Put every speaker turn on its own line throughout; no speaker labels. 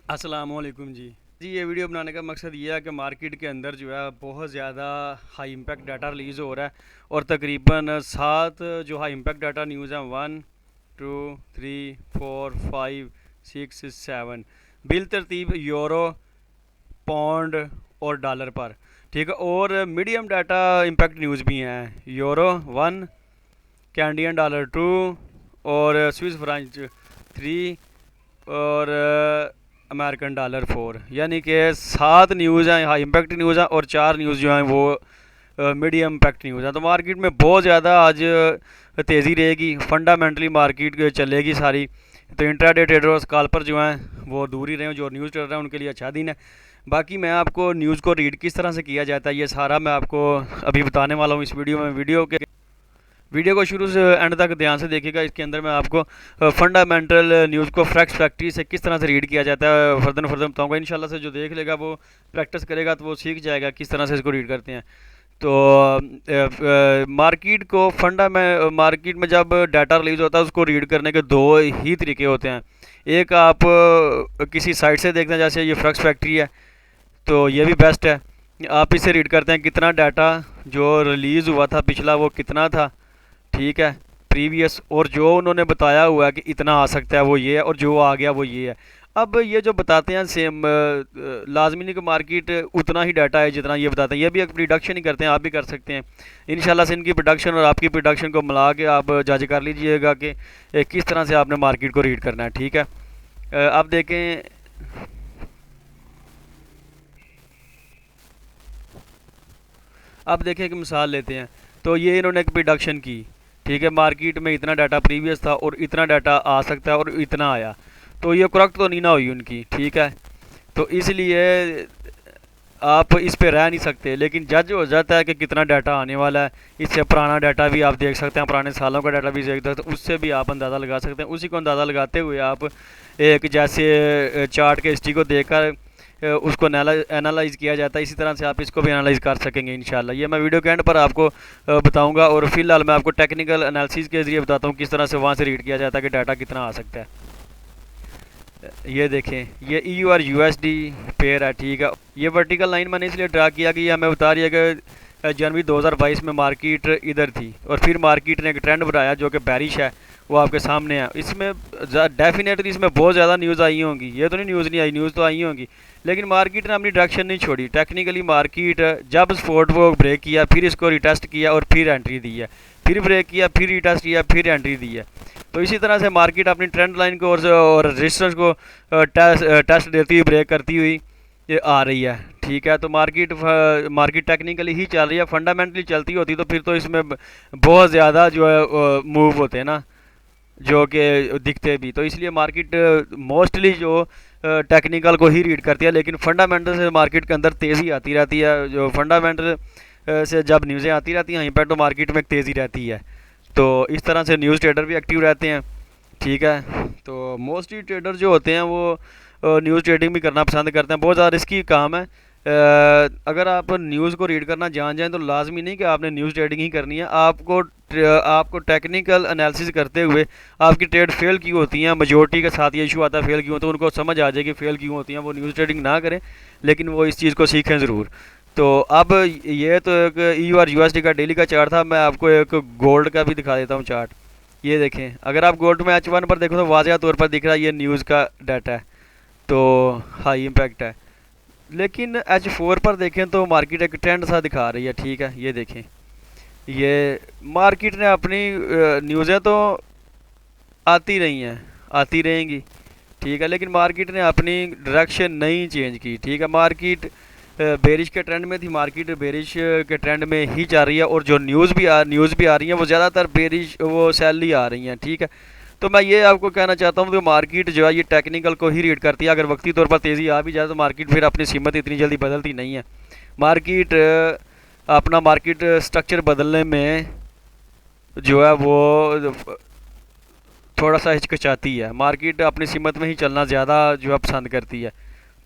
अस्सलामुअलैकुम जी। ये वीडियो बनाने का मकसद ये है कि मार्केट के अंदर जो है बहुत ज़्यादा हाई इम्पैक्ट डाटा रिलीज़ हो रहा है और तकरीबन 7 जो हाई इम्पैक्ट डाटा न्यूज़ हैं, 1 2 3 4 5 6 7 बिल तरतीब यूरो, पौंड और डॉलर पर। ठीक है, और मीडियम डाटा इम्पैक्ट न्यूज़ भी हैं। यूरो 1, कैनेडियन डॉलर 2 और स्विस फ्रांच 3 और अमेरिकन डॉलर 4। यानी कि 7 न्यूज़ हैं हाई इम्पैक्ट न्यूज़ हैं और 4 न्यूज़ जो हैं वो मीडियम इम्पैक्ट न्यूज़ हैं। तो मार्केट में बहुत ज़्यादा आज तेज़ी रहेगी, फंडामेंटली मार्केट चलेगी सारी। तो इंट्राडे ट्रेडर और स्कैल्पर जो हैं वो दूर ही रहें, जो न्यूज़ ट्रेडर हैं उनके लिए अच्छा दिन है। बाकी मैं आपको न्यूज़ को रीड किस तरह से किया जाता है ये सारा मैं आपको अभी बताने वाला हूँ इस वीडियो में। वीडियो को शुरू से एंड तक ध्यान से देखिएगा। इसके अंदर मैं आपको फंडामेंटल न्यूज़ को फैक्ट्स फैक्ट्री से किस तरह से रीड किया जाता है फर्दर फर्दर बताऊंगा। इंशाल्लाह से जो देख लेगा वो प्रैक्टिस करेगा तो वो सीख जाएगा किस तरह से इसको रीड करते हैं। तो मार्केट को मार्केट में जब डाटा रिलीज़ होता है उसको रीड करने के दो ही तरीके होते हैं। एक आप किसी साइट से देखते हैं, जैसे ये फ्रक्स फैक्ट्री है तो ये भी बेस्ट है। आप इसे रीड करते हैं कितना डाटा जो रिलीज़ हुआ था पिछला वो कितना था, ठीक है, प्रीवियस, और जो उन्होंने बताया हुआ है कि इतना आ सकता है वो ये है और जो आ गया वो ये है। अब ये जो बताते हैं सेम लाजमी नहीं कि मार्केट उतना ही डाटा है जितना ये बताते हैं, ये भी एक प्रोडक्शन ही करते हैं, आप भी कर सकते हैं। इंशाल्लाह से इनकी प्रोडक्शन और आपकी प्रोडक्शन को मिला के आप जज कर लीजिएगा कि किस तरह से आपने मार्केट को रीड करना है। ठीक है, आप देखें, अब देखें एक मिसाल लेते हैं। तो ये इन्होंने एक प्रोडक्शन की, ठीक है, मार्केट में इतना डाटा प्रीवियस था और इतना डाटा आ सकता है और इतना आया। तो ये करेक्ट तो नहीं ना हुई उनकी, ठीक है। तो इसलिए आप इस पे रह नहीं सकते, लेकिन जज हो जाता है कि कितना डाटा आने वाला है। इससे पुराना डाटा भी आप देख सकते हैं, पुराने सालों का डाटा भी देख सकते हैं, उससे भी आप अंदाज़ा लगा सकते हैं। उसी को अंदाज़ा लगाते हुए आप एक जैसे चार्ट के हिस्ट्री को देखकर उसको एनालाइज़ किया जाता है, इसी तरह से आप इसको भी एनालाइज़ कर सकेंगे इंशाल्लाह। ये मैं वीडियो के एंड पर आपको बताऊंगा, और फिलहाल मैं आपको टेक्निकल एनालिसिस के ज़रिए बताता हूँ किस तरह से वहाँ से रीड किया जाता है कि डाटा कितना आ सकता है। ये देखें, ये EU और USD पेयर है, ठीक है। ये वर्टिकल लाइन मैंने इसलिए ड्रा किया कि ये हमें बता रही है कि जनवरी 2022 में मार्केट इधर थी और फिर मार्केट ने एक ट्रेंड बनाया जो कि बैरिश है, वो आपके सामने है। इसमें डेफिनेटली इसमें बहुत ज़्यादा न्यूज़ आई होंगी, ये तो नहीं न्यूज़ नहीं आई, न्यूज़ तो आई होंगी, लेकिन मार्केट ने अपनी डायरेक्शन नहीं छोड़ी। टेक्निकली मार्केट जब सपोर्ट को ब्रेक किया, फिर इसको रिटेस्ट किया और फिर एंट्री दी है, फिर ब्रेक किया, फिर रिटेस्ट किया, फिर एंट्री दी है। तो इसी तरह से मार्केट अपनी ट्रेंड लाइन को और रेजिस्टेंस को टेस्ट देती हुई, ब्रेक करती हुई ये आ रही है, ठीक है। तो मार्केट टेक्निकली ही चल रही है, फंडामेंटली चलती होती तो फिर तो इसमें बहुत ज़्यादा जो है मूव होते हैं ना, जो कि दिखते भी। तो इसलिए मार्केट मोस्टली जो टेक्निकल को ही रीड करती है, लेकिन फंडामेंटल से मार्केट के अंदर तेज़ी आती रहती है। जो फंडामेंटल से जब न्यूज़ें आती रहती हैं, इम्पैक्ट तो मार्केट में तेज़ी रहती है। तो इस तरह से न्यूज़ ट्रेडर भी एक्टिव रहते हैं, ठीक है। तो मोस्टली ट्रेडर जो होते हैं वो न्यूज़ ट्रेडिंग भी करना पसंद करते हैं, बहुत ज़्यादा रिस्की काम है। अगर आप न्यूज़ को रीड करना जान जाएं तो लाजमी नहीं कि आपने न्यूज़ ट्रेडिंग ही करनी है। आपको टेक्निकल एनालिसिस करते हुए आपकी ट्रेड फेल क्यों होती हैं, मेजोरिटी के साथ ये इशू आता है फेल क्यों, तो उनको समझ आ जाए कि फेल क्यों होती हैं, वो न्यूज़ ट्रेडिंग ना करें, लेकिन वो इस चीज़ को सीखें ज़रूर। तो अब ये तो एक EU और USD का डेली का चार्ट था, मैं आपको एक गोल्ड का भी दिखा देता हूँ चार्ट। ये देखें, अगर आप गोल्ड में H1 पर देखो तो वाज़ह तौर पर दिख रहा है ये न्यूज़ का डाटा है, तो हाई इम्पैक्ट है। लेकिन H4 पर देखें तो मार्केट एक ट्रेंड सा दिखा रही है, ठीक है। ये देखें, ये मार्केट ने अपनी न्यूज़ें तो आती रही हैं, आती रहेंगी, ठीक है, लेकिन मार्केट ने अपनी डायरेक्शन नहीं चेंज की, ठीक है। मार्केट बेरिश के ट्रेंड में थी, मार्केट बेरिश के ट्रेंड में ही जा रही है, और जो न्यूज़ भी आ रही हैं वो ज़्यादातर बेरिश वो सेल ही आ रही हैं, ठीक है। तो मैं ये आपको कहना चाहता हूँ कि मार्केट जो है ये टेक्निकल को ही रीड करती है। अगर वक्ती तौर पर तेज़ी आ भी जाए तो मार्केट फिर अपनी सीमत इतनी जल्दी बदलती नहीं है। मार्केट अपना मार्केट स्ट्रक्चर बदलने में जो है वो थोड़ा सा हिचकिचाती है। मार्केट अपनी सीमत में ही चलना ज़्यादा जो है पसंद करती है।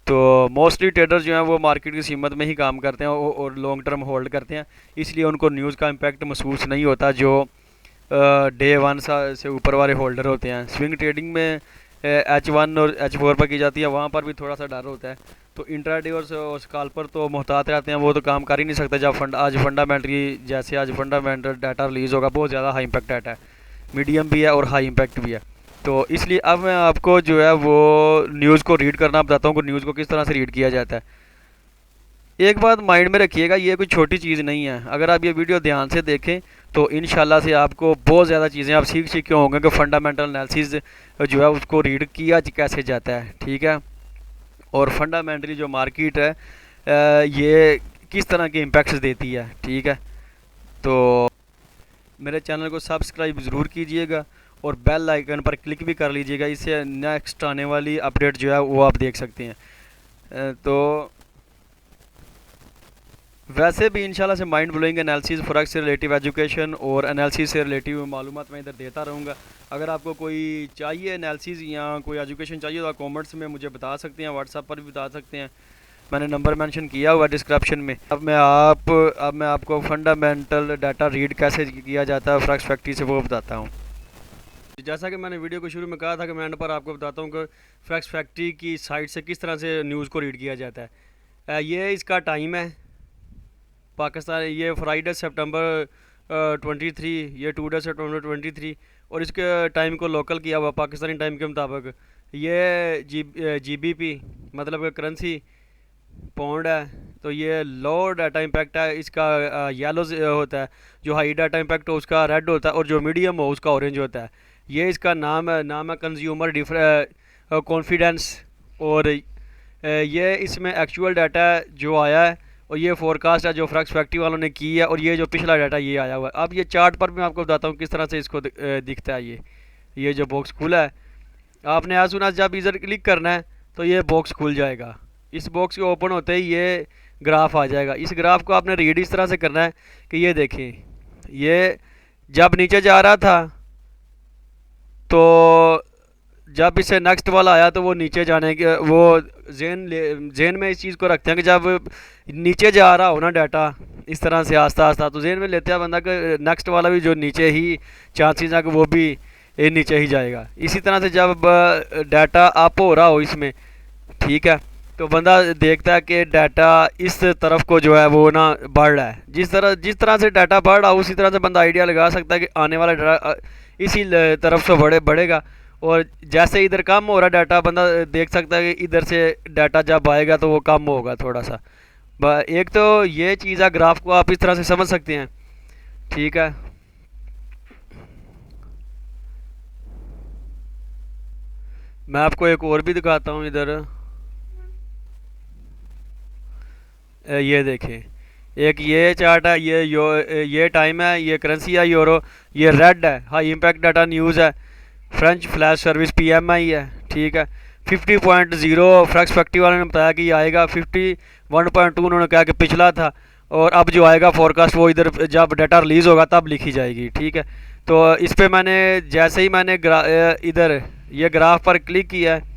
तो मोस्टली ट्रेडर जो हैं वो मार्केट की सीमत में ही काम करते हैं और लॉन्ग टर्म होल्ड करते हैं, इसलिए उनको न्यूज़ का इम्पैक्ट महसूस नहीं होता जो डे 1 से ऊपर वाले होल्डर होते हैं। स्विंग ट्रेडिंग में H1 और H4 पर की जाती है, वहाँ पर भी थोड़ा सा डर होता है। तो इंट्राडे और स्काल्पर तो मोहतात रहते हैं, वो तो काम कर ही नहीं सकते। जब आज फंडामेंटली जैसे आज फंडामेंटल डाटा रिलीज़ होगा, बहुत ज़्यादा हाई इम्पैक्ट डाटा है, मीडियम भी है और हाई इम्पैक्ट भी है। तो इसलिए अब मैं आपको जो है वो न्यूज़ को रीड करना बताता हूँ कि न्यूज़ को किस तरह से रीड किया जाता है। एक बात माइंड में रखिएगा, ये कोई छोटी चीज़ नहीं है। अगर आप ये वीडियो ध्यान से देखें तो इंशाल्लाह से आपको बहुत ज़्यादा चीज़ें आप सीख होंगे कि फंडामेंटल एनालिसिस जो है उसको रीड किया कैसे जाता है, ठीक है। और फंडामेंटली जो मार्केट है ये किस तरह के इम्पैक्ट्स देती है, ठीक है। तो मेरे चैनल को सब्सक्राइब ज़रूर कीजिएगा और बेल आइकन पर क्लिक भी कर लीजिएगा, इससे नेक्स्ट आने वाली अपडेट जो है वो आप देख सकते हैं। तो वैसे भी इंशाल्लाह से माइंड ब्लोइंग एनालिसिस, फॉरेक्स से रिलेटिव एजुकेशन और एनालिसिस से रिलेटिव मालूमात मैं इधर देता रहूँगा। अगर आपको कोई चाहिए एनालिसिस या कोई एजुकेशन चाहिए तो आप कमेंट्स में मुझे बता सकते हैं, व्हाट्सएप पर भी बता सकते हैं, मैंने नंबर मेंशन किया हुआ डिस्क्रिप्शन में। अब मैं आपको फंडामेंटल डाटा रीड कैसे किया जाता है फॉरेक्स फैक्ट्री से, वो बताता हूँ। जैसा कि मैंने वीडियो को शुरू में कहा था कि मैं एंड पर आपको बताता हूँ कि फॉरेक्स फैक्ट्री की साइट से किस तरह से न्यूज़ को रीड किया जाता है। ये इसका टाइम है पाकिस्तान, ये फ्राइडे सितंबर 23, ये टुडे सितंबर 23, और इसके टाइम को लोकल किया हुआ पाकिस्तानी टाइम के मुताबिक। ये GBP मतलब करेंसी पाउंड है। तो ये लो डाटा इम्पैक्ट है, इसका येलो होता है, जो हाई डाटा इम्पैक्ट हो उसका रेड होता है, और जो मीडियम हो उसका ऑरेंज होता है। ये इसका नाम है कंज्यूमर कॉन्फिडेंस। और ये इसमें एक्चुअल डाटा जो आया है, और ये फोरकास्ट है जो फॉरेक्स फैक्ट्री वालों ने की है, और ये जो पिछला डाटा ये आया हुआ है। अब ये चार्ट पर भी मैं आपको बताता हूँ किस तरह से इसको दिखता है। ये जो बॉक्स खुला है, आपने आज सुना जब इधर क्लिक करना है तो ये बॉक्स खुल जाएगा। इस बॉक्स के ओपन होते ही ये ग्राफ आ जाएगा। इस ग्राफ को आपने रीड इस तरह से करना है कि ये देखें, ये जब नीचे जा रहा था तो जब इसे नेक्स्ट वाला आया तो वो नीचे जाने के वो जेन में इस चीज़ को रखते हैं कि जब नीचे जा रहा हो ना डाटा इस तरह से आस्ता आस्ता, तो जेन में लेते हैं बंदा कि नेक्स्ट वाला भी जो नीचे ही चांसेस है कि वो भी नीचे ही जाएगा। इसी तरह से जब डाटा अप हो रहा हो इसमें, ठीक है, तो बंदा देखता है कि डाटा इस तरफ को जो है वो ना बढ़ रहा है। जिस तरह से डाटा बढ़ रहा हो उसी तरह से बंदा आइडिया लगा सकता है कि आने वाला डाटा इसी तरफ से बढ़ेगा। और जैसे इधर कम हो रहा डाटा, बंदा देख सकता है कि इधर से डाटा जब आएगा तो वो कम होगा थोड़ा सा। एक तो ये चीज़ है, ग्राफ को आप इस तरह से समझ सकते हैं, ठीक है। मैं आपको एक और भी दिखाता हूँ इधर, ये देखें, एक ये चार्ट है, ये टाइम है, ये करेंसी है यूरो, ये रेड है हाई इम्पैक्ट डाटा न्यूज़ है, फ्रेंच फ्लैश सर्विस PMI है, ठीक है। 50.0 फॉरेक्स फैक्ट्री वाले ने बताया कि ये आएगा। 51.2 उन्होंने कहा कि पिछला था, और अब जो आएगा फोरकास्ट वो इधर जब डाटा रिलीज़ होगा तब लिखी जाएगी, ठीक है। तो इस पर मैंने जैसे ही मैंने इधर ये ग्राफ पर क्लिक किया है,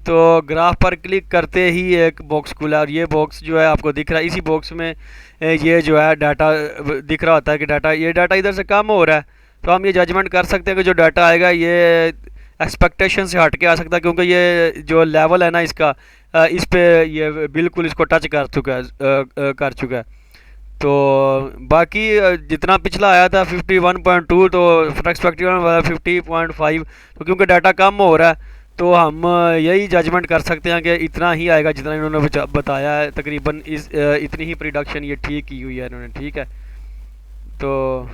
तो ग्राफ पर क्लिक करते ही एक बॉक्स खुला, और ये बॉक्स जो है आपको दिख रहा है, इसी बॉक्स में ये जो है डाटा दिख रहा होता है कि ये डाटा इधर से कम हो रहा है। तो हम ये जजमेंट कर सकते हैं कि जो डाटा आएगा ये एक्सपेक्टेशन से हट के आ सकता है, क्योंकि ये जो लेवल है ना इसका, इस पे ये बिल्कुल इसको टच कर चुका है। तो बाकी जितना पिछला आया था 51.2, तो फॉरेक्स फैक्ट्री वाला 50.5, तो क्योंकि डाटा कम हो रहा है तो हम यही जजमेंट कर सकते हैं कि इतना ही आएगा जितना इन्होंने बताया है। तकरीबन इतनी ही प्रोडक्शन ये ठीक की हुई है इन्होंने, ठीक है। तो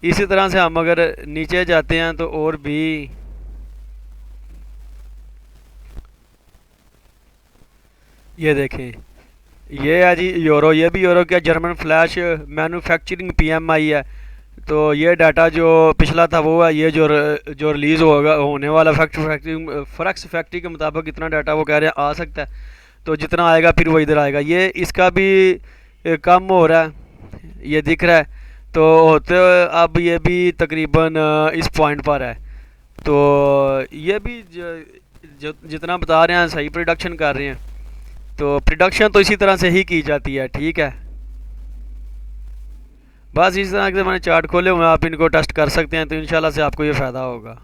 इसी तरह से हम अगर नीचे जाते हैं तो और भी ये देखें, ये है जी यूरो, ये भी यूरो का जर्मन फ्लैश मैन्युफैक्चरिंग PMI है। तो ये डाटा जो पिछला था वो है, ये जो रिलीज़ होने वाला फॉरेक्स फैक्ट्री के मुताबिक इतना डाटा वो कह रहे हैं आ सकता है। तो जितना आएगा फिर वो इधर आएगा। ये इसका भी कम हो रहा है, ये दिख रहा है। तो होते अब ये भी तकरीबन इस पॉइंट पर है। तो ये भी जितना बता रहे हैं सही प्रोडक्शन कर रहे हैं। तो प्रोडक्शन तो इसी तरह से ही की जाती है, ठीक है। बस इस तरह के मैंने चार्ट खोले हुए हैं, आप इनको टेस्ट कर सकते हैं, तो इंशाल्लाह से आपको ये फ़ायदा होगा।